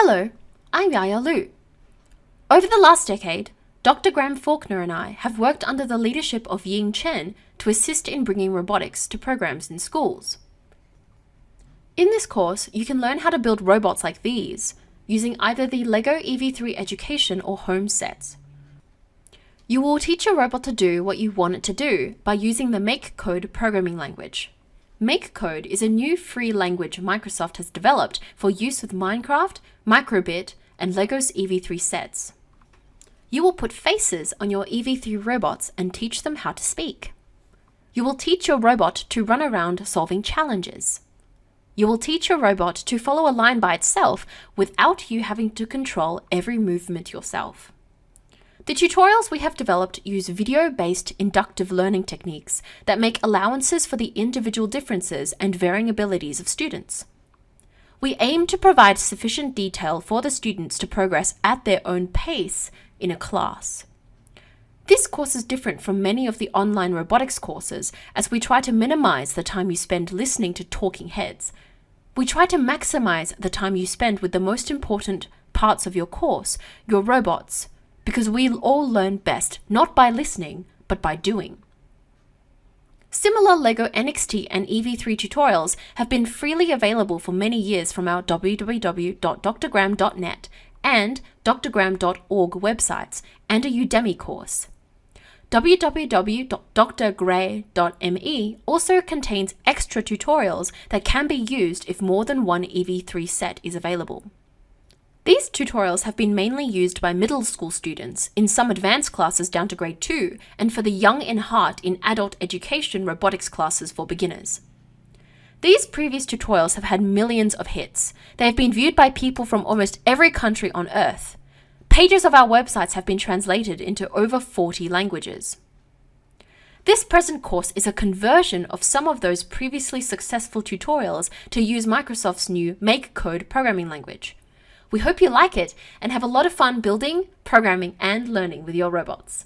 Hello, I'm Yaya Lu. Over the last decade, Dr. Graham Faulkner and I have worked under the leadership of Ying Chen to assist in bringing robotics to programs in schools. In this course, you can learn how to build robots like these, using either the LEGO EV3 education or home sets. You will teach your robot to do what you want it to do by using the MakeCode programming language. MakeCode is a new free language Microsoft has developed for use with Minecraft, Microbit, and LEGO's EV3 sets. You will put faces on your EV3 robots and teach them how to speak. You will teach your robot to run around solving challenges. You will teach your robot to follow a line by itself without you having to control every movement yourself. The tutorials we have developed use video-based inductive learning techniques that make allowances for the individual differences and varying abilities of students. We aim to provide sufficient detail for the students to progress at their own pace in a class. This course is different from many of the online robotics courses as we try to minimize the time you spend listening to talking heads. We try to maximize the time you spend with the most important parts of your course, your robots, because we all learn best not by listening, but by doing. Similar LEGO NXT and EV3 tutorials have been freely available for many years from our www.drgraham.net and drgraham.org websites and a Udemy course. www.drgray.me also contains extra tutorials that can be used if more than one EV3 set is available. These tutorials have been mainly used by middle school students, in some advanced classes down to grade 2, and for the young in heart in adult education robotics classes for beginners. These previous tutorials have had millions of hits. They have been viewed by people from almost every country on Earth. Pages of our websites have been translated into over 40 languages. This present course is a conversion of some of those previously successful tutorials to use Microsoft's new MakeCode programming language. We hope you like it and have a lot of fun building, programming, and learning with your robots.